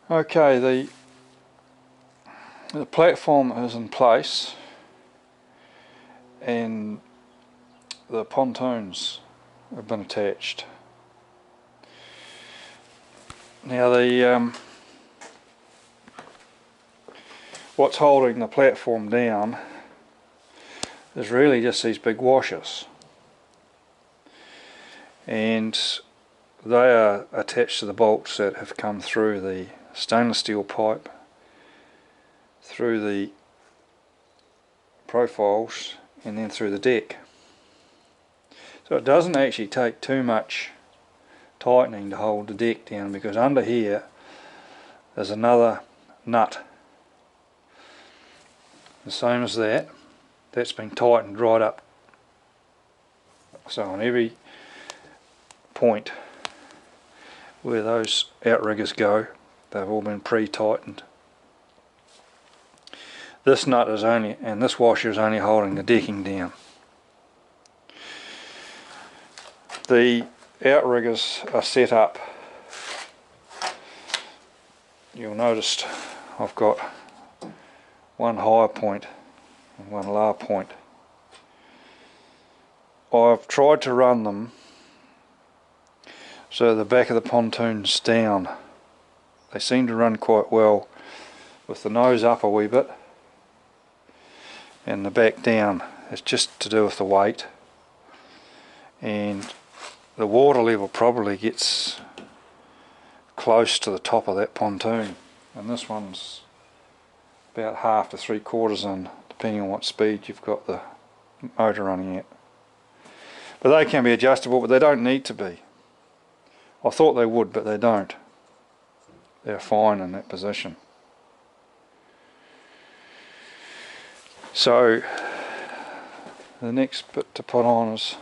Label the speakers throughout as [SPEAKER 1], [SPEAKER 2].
[SPEAKER 1] Okay, the platform is in place and the pontoons have been attached. Now what's holding the platform down is really just these big washers, and they are attached to the bolts that have come through the stainless steel pipe, through the profiles, and then through the deck. So it doesn't actually take too much tightening to hold the deck down, because under here there's another nut the same as that's been tightened right up. So on every point where those outriggers go, they've all been pre-tightened. This nut is only, and this washer is only holding the decking down. The outriggers are set up. You'll notice I've got one higher point and one lower point. I've tried to run them so the back of the pontoon's down. They seem to run quite well with the nose up a wee bit and the back down. It's just to do with the weight, and the water level probably gets close to the top of that pontoon, and this one's about 1/2 to 3/4 in, depending on what speed you've got the motor running at. But they can be adjustable, but they don't need to be. I thought they would, but they don't. They're fine in that position. So the next bit to put on is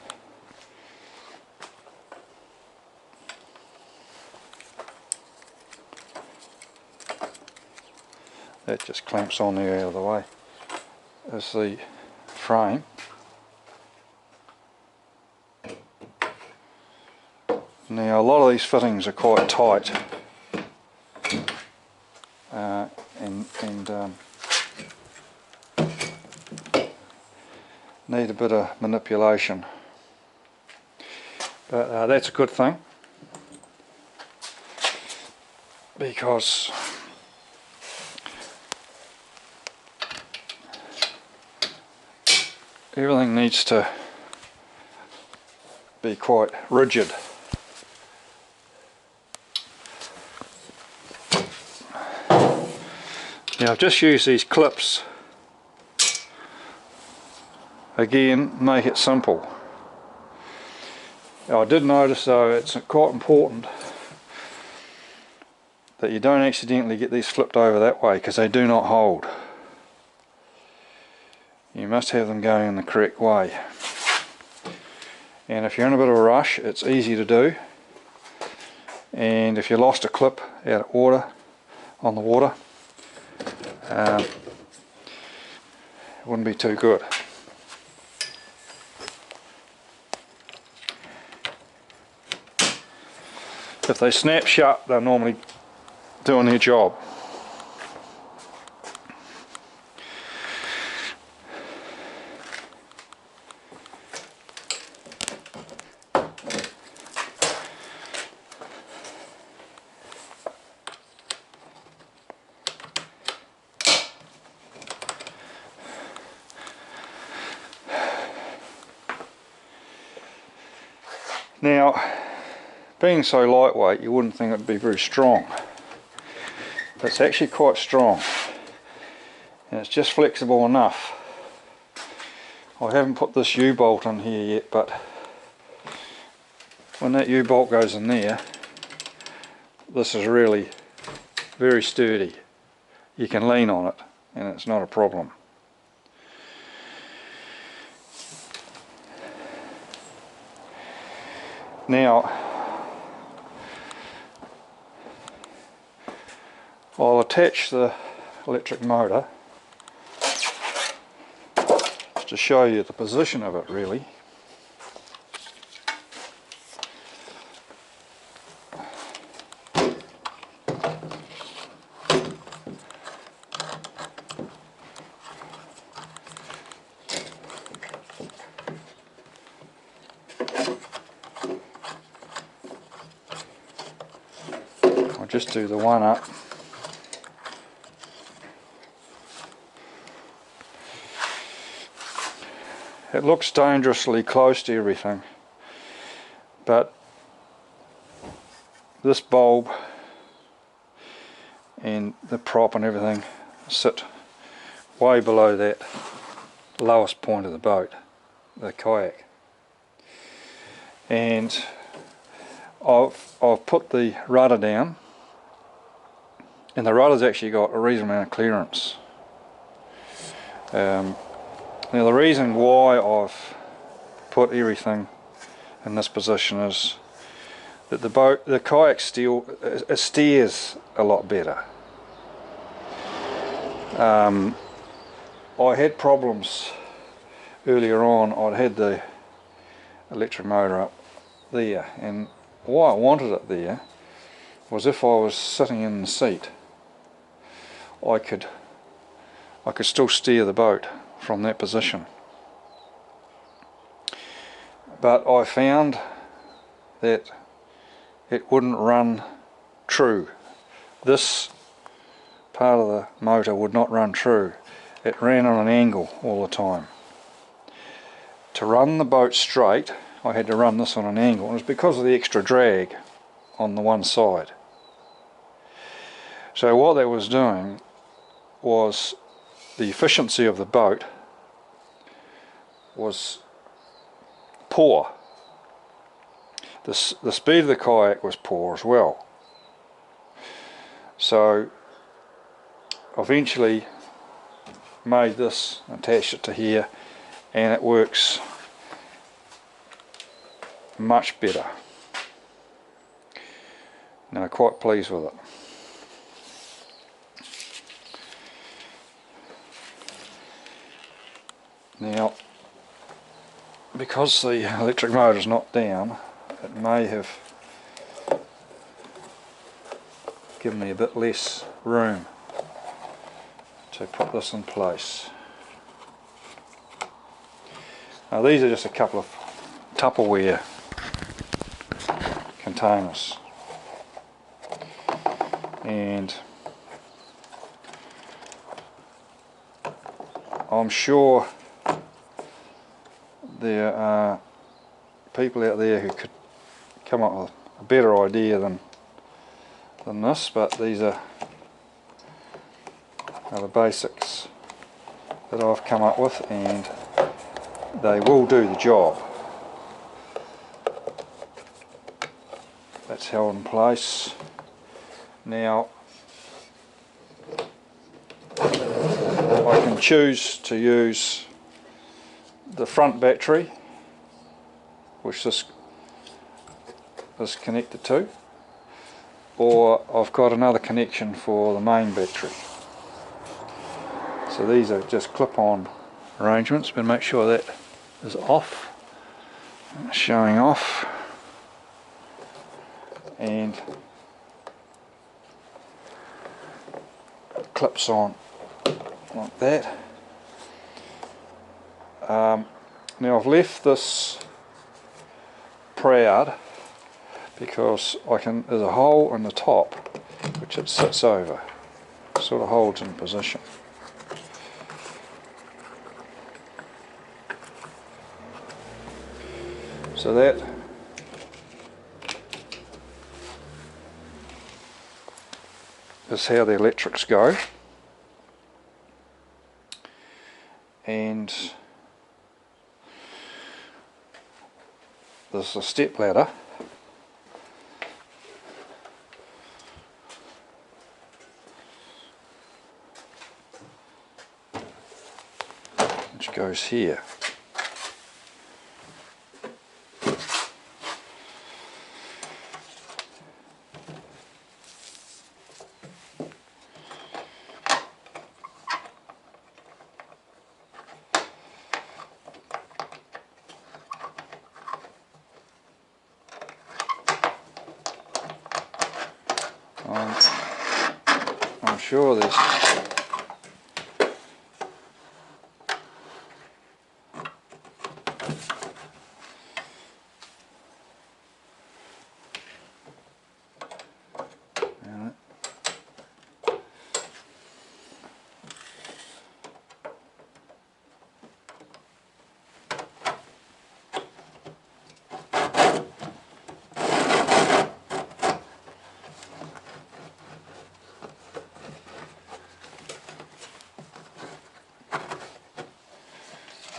[SPEAKER 1] that just clamps on there out of the way, is the frame. Now a lot of these fittings are quite tight and need a bit of manipulation, but that's a good thing, because everything needs to be quite rigid. Now I've just used these clips. Again, make it simple. Now, I did notice though it's quite important that you don't accidentally get these flipped over that way, because they do not hold. You must have them going in the correct way. And if you're in a bit of a rush, it's easy to do. And if you lost a clip out of water, on the water, it wouldn't be too good. If they snap shut, they're normally doing their job. Now, being so lightweight, you wouldn't think it would be very strong. But it's actually quite strong, and it's just flexible enough. I haven't put this U-bolt in here yet, but when that U-bolt goes in there, this is really very sturdy. You can lean on it and it's not a problem. Now, I'll attach the electric motor just to show you the position of it really. I'll just do the one up. It looks dangerously close to everything, but this bulb and the prop and everything sit way below that lowest point of the boat, the kayak. And I've put the rudder down, and the rudder's actually got a reasonable amount of clearance. Now the reason why I've put everything in this position is that the kayak it steers a lot better. I had problems earlier on. I'd had the electric motor up there, and why I wanted it there was if I was sitting in the seat, I could still steer the boat from that position. But I found that it wouldn't run true. This part of the motor would not run true. It ran on an angle all the time. To run the boat straight, I had to run this on an angle, and it was because of the extra drag on the one side. So what that was doing was the efficiency of the boat was poor. The speed of the kayak was poor as well. So eventually made this, attached it to here, and it works much better. Now, quite pleased with it. Now, because the electric motor is not down, it may have given me a bit less room to put this in place. Now these are just a couple of Tupperware containers, and I'm sure there are people out there who could come up with a better idea than this, but these are the basics that I've come up with, and they will do the job. That's held in place. Now I can choose to use the front battery, which this is connected to, or I've got another connection for the main battery. So these are just clip-on arrangements, but make sure that is off, showing off, and clips on like that. Now I've left this proud because there's a hole in the top which it sits over, sort of holds in position. So that is how the electrics go, and there's a step ladder which goes here. I'm sure there's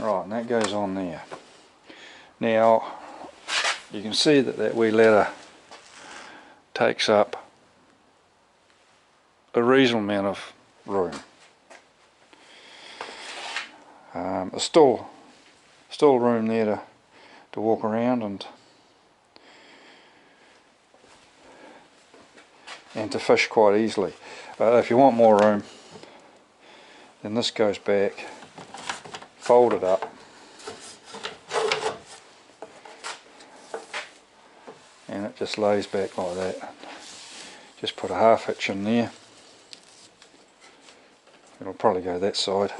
[SPEAKER 1] Right, and that goes on there. Now you can see that that wee ladder takes up a reasonable amount of room. There's still room there to walk around and to fish quite easily. If you want more room, then this goes back, fold it up, and it just lays back like that. Just put a half hitch in there. It'll probably go that side,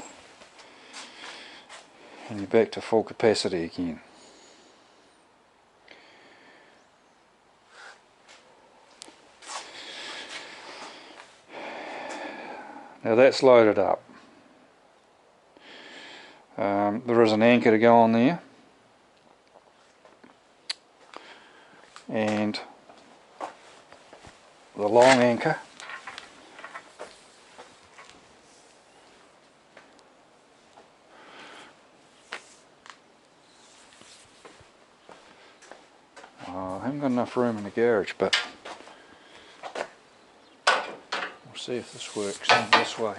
[SPEAKER 1] and you're back to full capacity again. Now that's loaded up. There is an anchor to go on there, and the long anchor I haven't got enough room in the garage, but we'll see if this works in this way.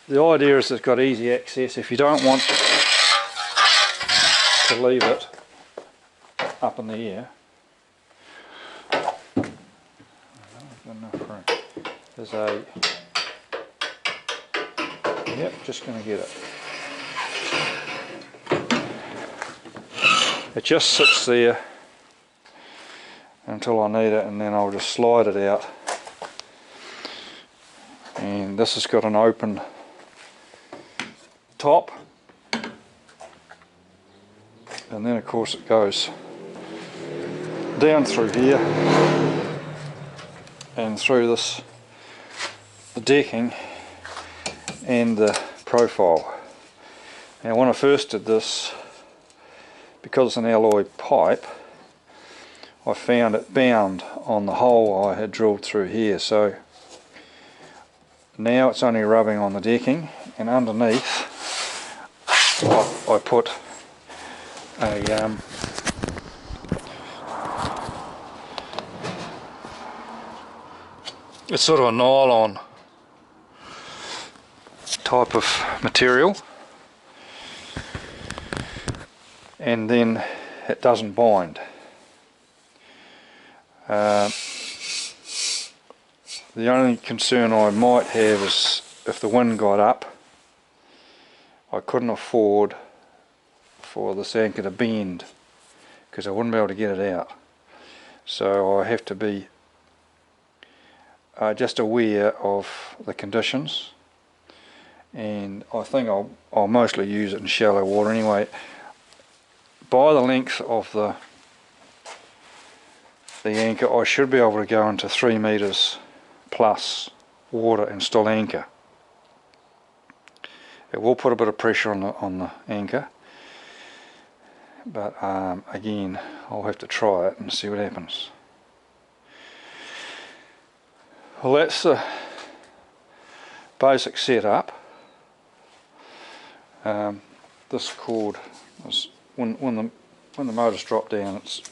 [SPEAKER 1] The idea is it's got easy access. If you don't want to leave it up in the air, there's a, yep, just going to get it. It just sits there until I need it, and then I'll just slide it out. And this has got an open top, and then of course it goes down through here and through this, the decking and the profile. Now when I first did this, because it's an alloy pipe, I found it bound on the hole I had drilled through here, so now it's only rubbing on the decking, and underneath I put a it's sort of a nylon type of material, and then it doesn't bind. The only concern I might have is if the wind got up, I couldn't afford for this anchor to bend, because I wouldn't be able to get it out. So I have to be just aware of the conditions, and I think I'll mostly use it in shallow water anyway. By the length of the anchor, I should be able to go into 3 meters plus water and still anchor. It will put a bit of pressure on the anchor, but again, I'll have to try it and see what happens. Well, that's the basic setup. This cord is, when the motors drop down, it's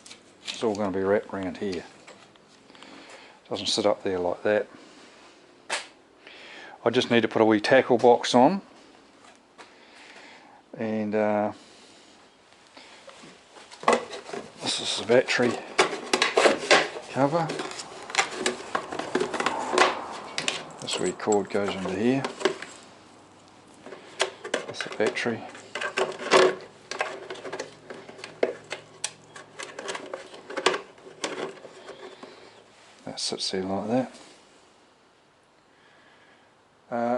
[SPEAKER 1] all going to be wrapped around here. It doesn't sit up there like that. I just need to put a wee tackle box on, and this is the battery cover. This wee cord goes into here. That's the battery. That sits there like that.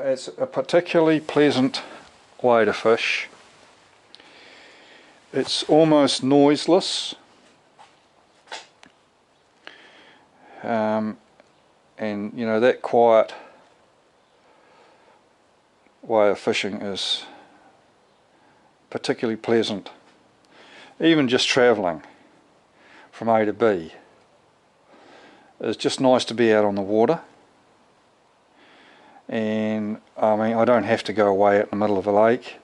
[SPEAKER 1] It's a particularly pleasant way to fish. It's almost noiseless, and you know, that quiet way of fishing is particularly pleasant. Even just travelling from A to B, It's just nice to be out on the water, and I mean, I don't have to go away out in the middle of a lake.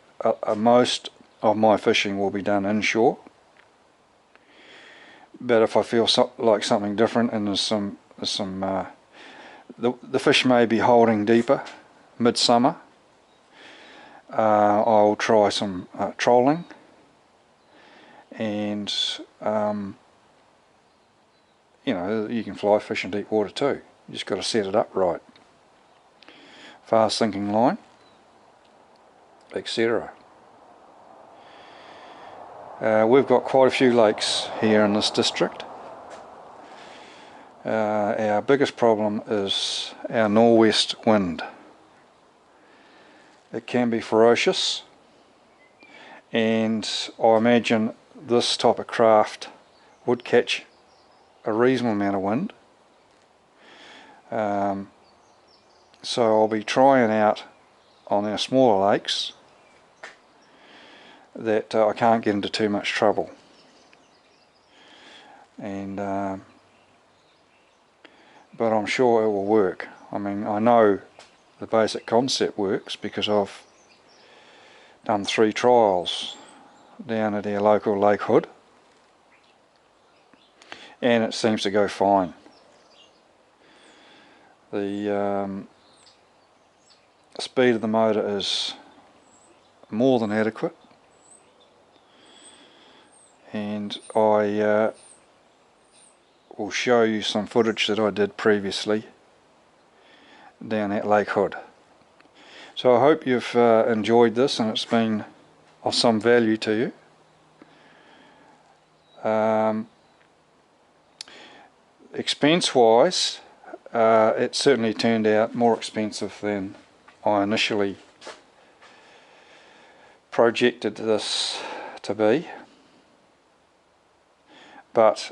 [SPEAKER 1] Most of my fishing will be done inshore, but if I feel like something different and there's some the fish may be holding deeper midsummer, I'll try some trolling, and you know, you can fly fish in deep water too. You just got to set it up right. Fast sinking line, etc. We've got quite a few lakes here in this district. Our biggest problem is our nor'west wind. It can be ferocious, and I imagine this type of craft would catch a reasonable amount of wind. So I'll be trying out on our smaller lakes that I can't get into too much trouble, and but I'm sure it will work. I mean, I know the basic concept works because I've done 3 trials down at our local Lake Hood, and it seems to go fine. The speed of the motor is more than adequate, and I will show you some footage that I did previously down at Lake Hood. So I hope you've enjoyed this and it's been of some value to you. Expense wise, it certainly turned out more expensive than I initially projected this to be, but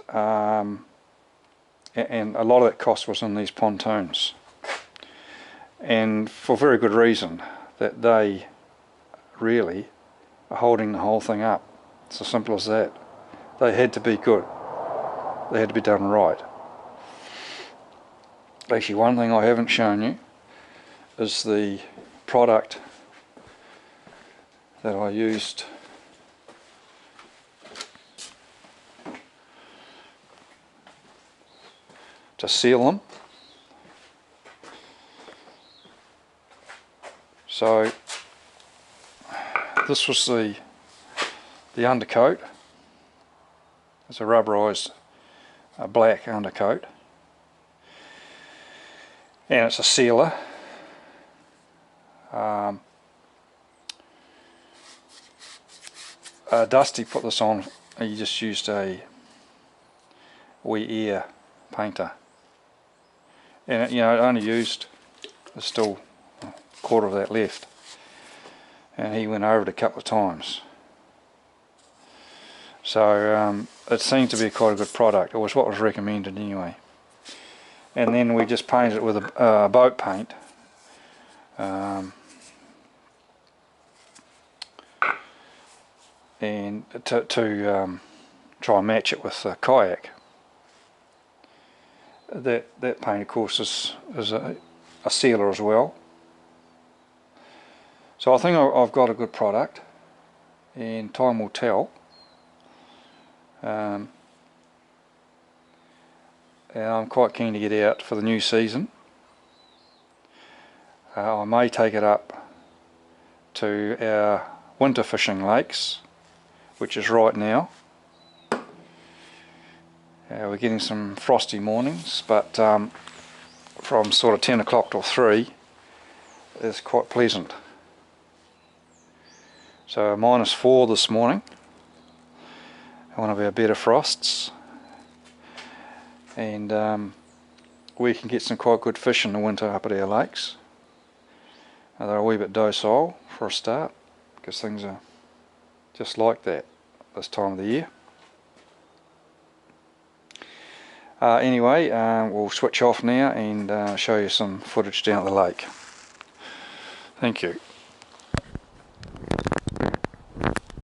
[SPEAKER 1] and a lot of that cost was in these pontoons, and for very good reason, that they really are holding the whole thing up. It's as simple as that. They had to be good, they had to be done right. Actually, one thing I haven't shown you is the product that I used to seal them. So this was the undercoat. It's a rubberized black undercoat, and it's a sealer. Dusty put this on. He just used a wee air painter, and it, you know, it only used, there's still a quarter of that left, and he went over it a couple of times. So it seemed to be quite a good product. It was what was recommended anyway. And then we just painted it with a boat paint. And to try and match it with Kayak. That paint, of course, is a sealer as well. So I think I've got a good product, and time will tell. And I'm quite keen to get out for the new season. I may take it up to our winter fishing lakes, which is right now. We're getting some frosty mornings, but from sort of 10 o'clock till 3 is quite pleasant. So -4 this morning, one of our better frosts, and we can get some quite good fish in the winter up at our lakes. They're a wee bit docile for a start, because things are just like that this time of the year. Anyway, we'll switch off now and show you some footage down at the lake. Thank you.